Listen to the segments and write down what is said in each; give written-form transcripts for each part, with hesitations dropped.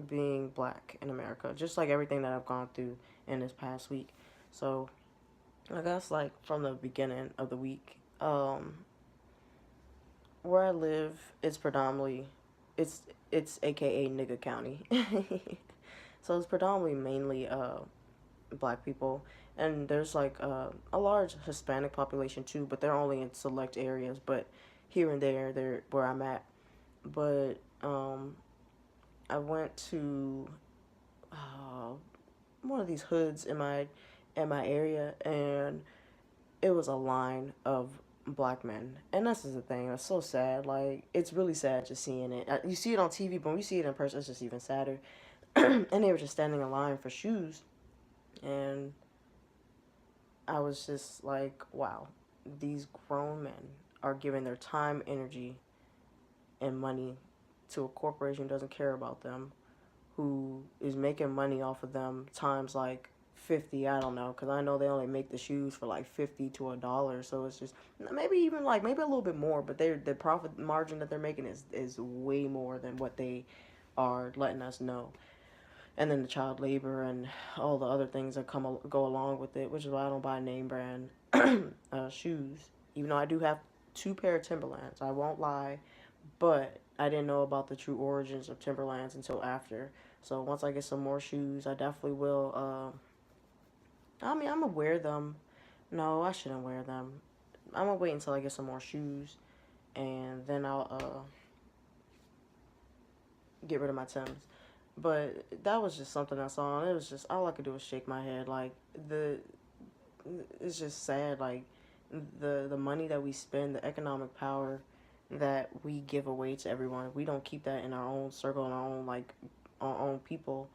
being black in America, just like everything that I've gone through in this past week. So I guess like from the beginning of the week, where I live, it's predominantly, it's it's AKA nigga county. So it's predominantly mainly black people, and there's like a large Hispanic population too, but they're only in select areas. But here and there, they're where I'm at. But I went to uh, one of these hoods in my area, and it was a line of black men. And this is the thing that's so sad. Like, it's really sad just seeing it. You see it on TV, but when you see it in person, it's just even sadder. And they were just standing in line for shoes, and I was just like, wow, these grown men are giving their time, energy, and money to a corporation who doesn't care about them, who is making money off of them times like 50. I don't know, because I know they only make the shoes for like 50 to a dollar. So it's just maybe even like maybe a little bit more, but the profit margin that they're making is way more than what they are letting us know. And then the child labor and all the other things that go along with it, which is why I don't buy name brand shoes. Even though I do have two pair of Timberlands, I won't lie, but I didn't know about the true origins of Timberlands until after. So once I get some more shoes, I definitely will. I mean, I'm gonna wear them. No, I shouldn't wear them. I'm gonna wait until I get some more shoes, and then I'll get rid of my Tims. But that was just something I saw, and it was just all I could do was shake my head. Like the, it's just sad. Like the money that we spend, the economic power that we give away to everyone. We don't keep that in our own circle, in our own like our own people.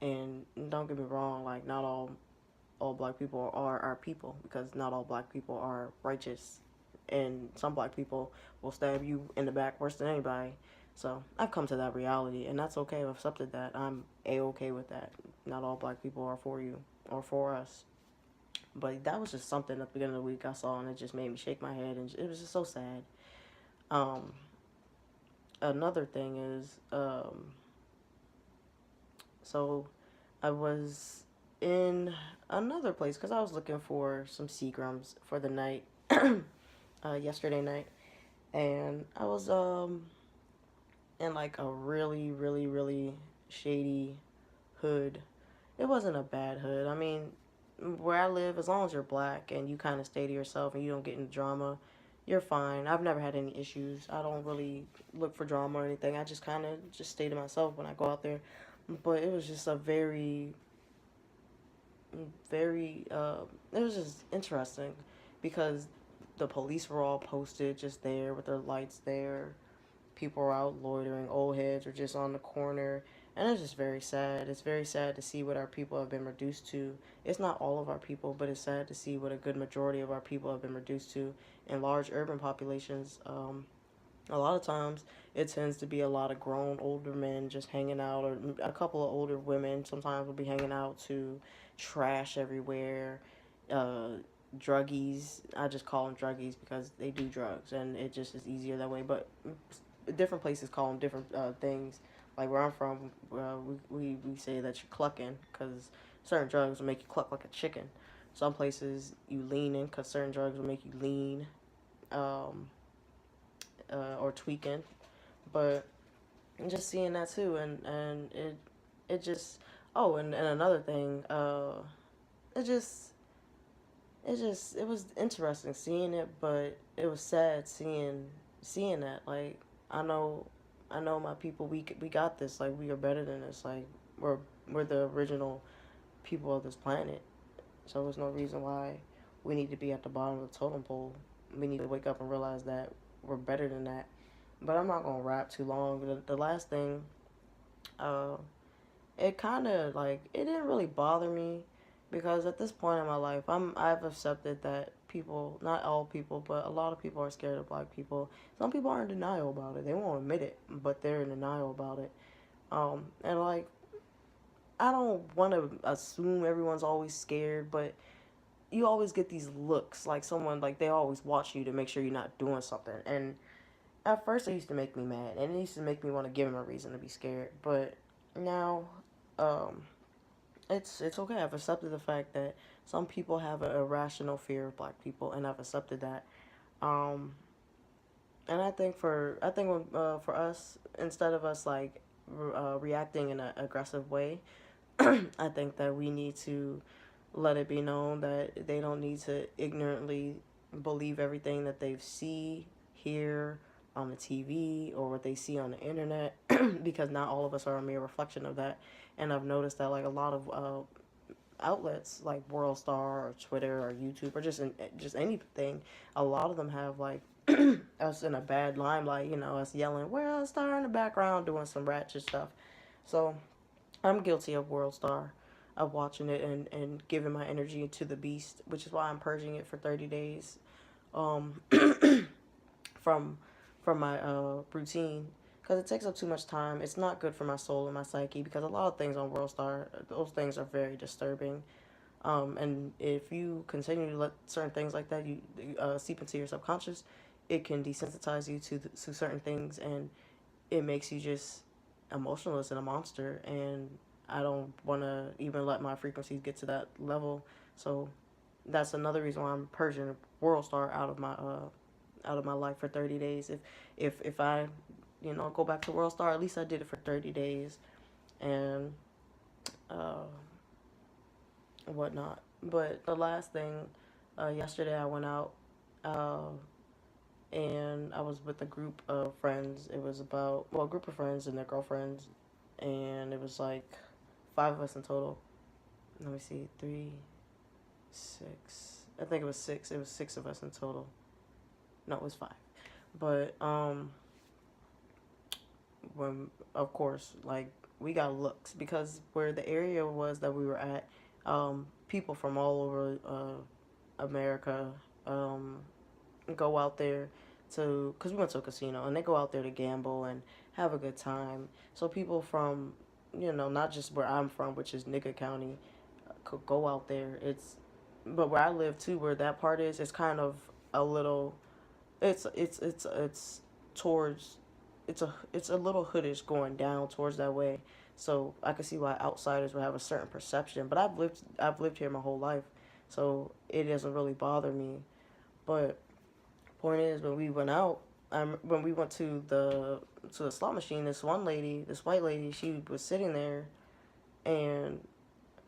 And don't get me wrong, like not all black people are our people, because not all black people are righteous, and some black people will stab you in the back worse than anybody. So I've come to that reality, and that's okay. I've accepted that. I'm a-okay with that. Not all black people are for you or for us. But that was just something at the beginning of the week I saw, and it just made me shake my head, and it was just so sad. Um, Another thing is, so I was in another place because I was looking for some Seagrams for the night, yesterday night, and I was in like a really, really, really shady hood. It wasn't a bad hood. I mean, where I live, as long as you're black and you kind of stay to yourself and you don't get into drama, you're fine. I've never had any issues. I don't really look for drama or anything. I just kind of just stay to myself when I go out there. But it was just a very, very, it was just interesting because the police were all posted just there with their lights there. People are out loitering, old heads are just on the corner, and it's just very sad. It's very sad to see what our people have been reduced to. It's not all of our people, but it's sad to see what a good majority of our people have been reduced to in large urban populations. A lot of times it tends to be a lot of grown older men just hanging out, or a couple of older women sometimes will be hanging out too. Trash everywhere, uh, druggies. I just call them druggies because they do drugs, and it just is easier that way. But different places call them different things. Like where I'm from, we say that you're clucking because certain drugs will make you cluck like a chicken. Some places you leaning because certain drugs will make you lean, um, or tweaking. But just seeing that too, and it just, oh, and another thing, it just it was interesting seeing it, but it was sad seeing that. Like I know I know my people. We got this. Like we are better than this. Like we're we're the original people of this planet. So there's no reason why we need to be at the bottom of the totem pole. We need to wake up and realize that we're better than that. But I'm not gonna rap too long. The last thing, uh, it kind of like it didn't really bother me because at this point in my life, I've accepted that people, not all people, but a lot of people are scared of black people. Some people are in denial about it. They won't admit it, but they're in denial about it. And like I don't want to assume everyone's always scared, but you always get these looks like someone like they always watch you to make sure you're not doing something. And at first, it used to make me mad, and it used to make me want to give him a reason to be scared. But now it's okay. I've accepted the fact that some people have a irrational fear of black people, and I've accepted that. Um, and I think for us, instead of us like reacting in an aggressive way, I think that we need to let it be known that they don't need to ignorantly believe everything that they see, hear on the TV or what they see on the internet, because not all of us are a mere reflection of that. And I've noticed that like a lot of outlets like World Star or Twitter or YouTube or just anything, a lot of them have like us in a bad limelight, us yelling World Star in the background doing some ratchet stuff. So I'm guilty of World Star, of watching it and giving my energy to the beast, which is why I'm purging it for 30 days um, from from my routine, because it takes up too much time. It's not good for my soul and my psyche, because a lot of things on World Star, those things are very disturbing. And if you continue to let certain things like that you seep into your subconscious, it can desensitize you to certain things, and it makes you just emotionless and a monster. And I don't want to even let my frequencies get to that level. So that's another reason why I'm purging World Star out of my life for 30 days. If I go back to World Star, at least I did it for 30 days and uh, whatnot. But the last thing, yesterday I went out uh, and I was with a group of friends. It was about, well, a group of friends and their girlfriends, and it was like five of us in total. Let me see, three, six. I think it was six. It was six of us in total. No, it was five. But when of course, like we got looks because where the area was that we were at, people from all over America go out there to, because we went to a casino, and they go out there to gamble and have a good time. So people from, not just where I'm from, which is Nigga County, could go out there. But where I live too, where that part is, it's kind of a little, it's towards, it's a little hoodish going down towards that way. So I can see why outsiders would have a certain perception. But I've lived here my whole life, so it doesn't really bother me. But point is, when we went out, when we went to the slot machine, this one lady, this white lady, she was sitting there, and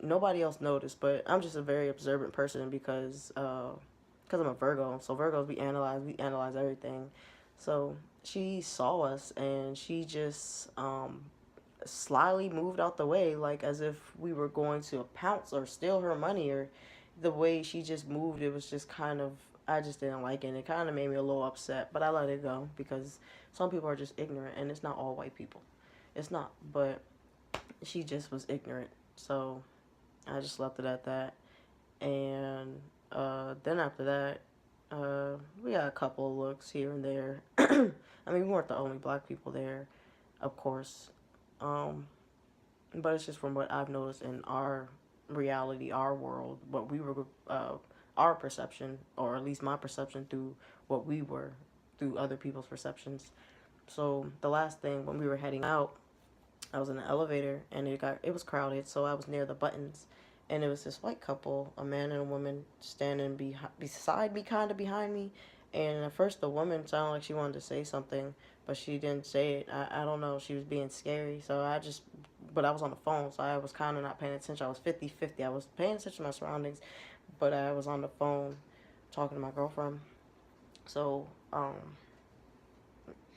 nobody else noticed. But I'm just a very observant person because I'm a Virgo. So Virgos, we analyze everything. So she saw us, and she just slyly moved out the way, like as if we were going to pounce or steal her money. Or the way she just moved, it was just kind of, I just didn't like it. And it kind of made me a little upset, but I let it go because some people are just ignorant, and it's not all white people. It's not, but she just was ignorant. So I just left it at that. And then after that, we got a couple of looks here and there. I mean, we weren't the only black people there, of course. Um, but it's just from what I've noticed in our reality, our world, what we were, our perception, or at least my perception through what we were, through other people's perceptions. So the last thing, when we were heading out, I was in the elevator, and it was crowded, so I was near the buttons, and it was this white couple, a man and a woman, standing beside me, kind of behind me. And at first, the woman sounded like she wanted to say something, but she didn't say it. I don't know. She was being scary, so but I was on the phone, so I was kind of not paying attention. I was 50-50. I was paying attention to my surroundings, but I was on the phone talking to my girlfriend. So,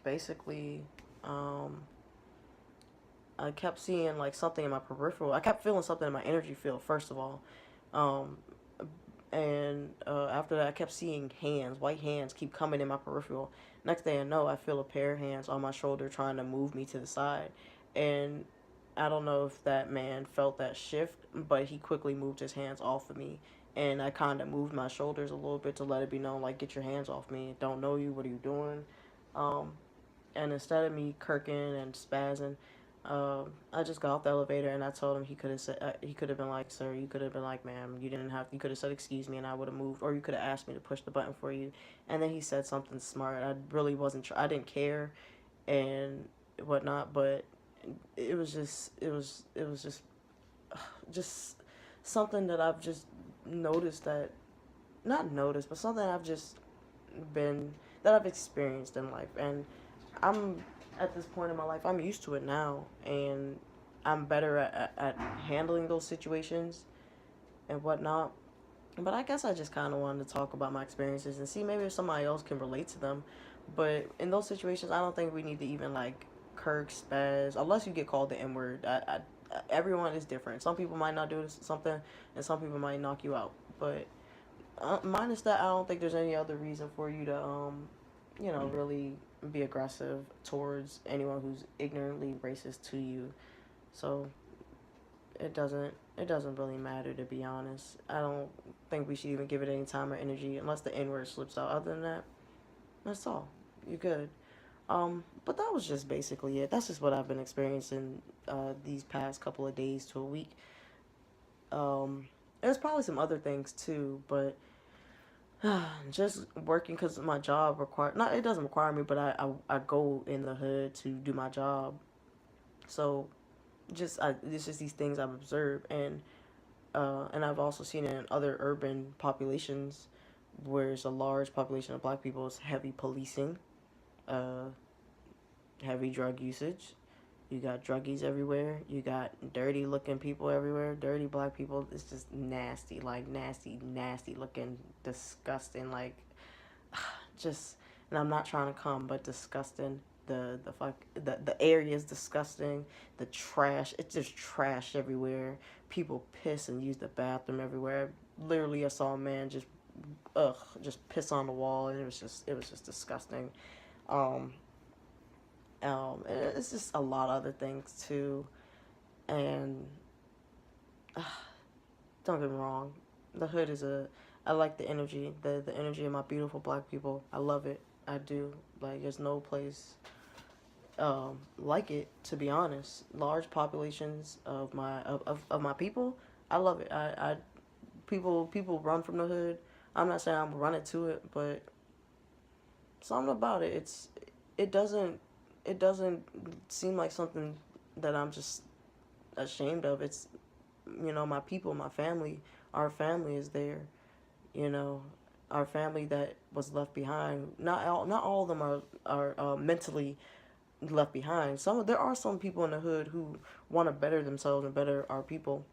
basically, um, I kept seeing like something in my peripheral. I kept feeling something in my energy field, first of all. Um, and after that, I kept seeing hands, white hands, keep coming in my peripheral. Next thing I know, I feel a pair of hands on my shoulder trying to move me to the side. And I don't know if that man felt that shift, but he quickly moved his hands off of me. And I kind of moved my shoulders a little bit to let it be known, like, get your hands off me. Don't know you. What are you doing? Um, and instead of me kirking and spazzing, I just got off the elevator, and I told him he could have been like, sir, you could have been like, ma'am, you could have said excuse me, and I would have moved, or you could have asked me to push the button for you. And then he said something smart. I really wasn't, I didn't care and whatnot, but it was just just something that I've just noticed that, not noticed, but something I've just been, that I've experienced in life. And I'm at this point in my life, I'm used to it now, and I'm better at handling those situations and whatnot. But I guess I just kind of wanted to talk about my experiences and see maybe if somebody else can relate to them. But in those situations, I don't think we need to even like kirk spaz unless you get called the N word. Everyone is different. Some people might not do something, and some people might knock you out. But minus that, I don't think there's any other reason for you to really be aggressive towards anyone who's ignorantly racist to you. So it doesn't really matter, to be honest. I don't think we should even give it any time or energy unless the N word slips out. Other than that, that's all. You're good. But that was just basically it. That's just what I've been experiencing these past couple of days to a week. There's probably some other things too, but just working because my job require, not, it doesn't require me, but I go in the hood to do my job. So it's just these things I've observed, and I've also seen it in other urban populations where it's a large population of black people. It's heavy policing, uh, heavy drug usage. You got druggies everywhere. You got dirty looking people everywhere. Dirty black people. It's just nasty, like nasty, nasty looking, disgusting, like just. And I'm not trying to come, but disgusting. The area is disgusting. The trash, it's just trash everywhere. People piss and use the bathroom everywhere. Literally, I saw a man just piss on the wall, and it was just disgusting. Um, and it's just a lot of other things too. And uh, don't get me wrong, the hood is a. I like the energy, the energy of my beautiful black people. I love it. I do. Like, there's no place like it, to be honest. Large populations of my people. I love it. People run from the hood. I'm not saying I'm running to it, but something about it. It doesn't seem like something that I'm just ashamed of. It's, my people, my family. Our family is there. You know, our family that was left behind. Not all of them are mentally left behind. There are some people in the hood who want to better themselves and better our people,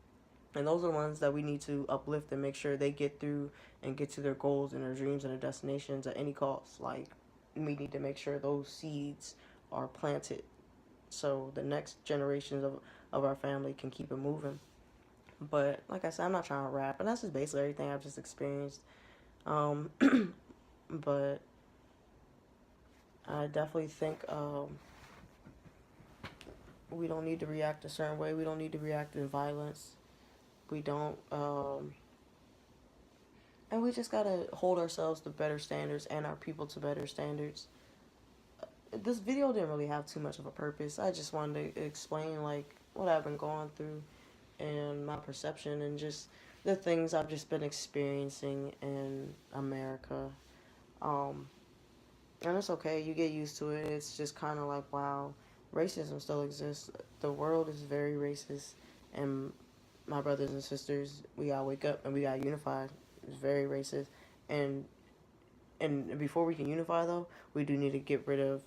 and those are the ones that we need to uplift and make sure they get through and get to their goals and their dreams and their destinations at any cost. Like, we need to make sure those seeds are planted so the next generations of our family can keep it moving. But like I said, I'm not trying to rap, and that's just basically everything I've just experienced. Um, but I definitely think we don't need to react a certain way. We don't need to react in violence. We don't, and we just gotta hold ourselves to better standards and our people to better standards. This video didn't really have too much of a purpose. I just wanted to explain like what I've been going through and my perception and just the things I've just been experiencing in America. Um, and it's okay. You get used to it. It's just kind of like, wow, racism still exists. The world is very racist, and my brothers and sisters, we gotta wake up and we gotta unify. It's very racist, and before we can unify though, we do need to get rid of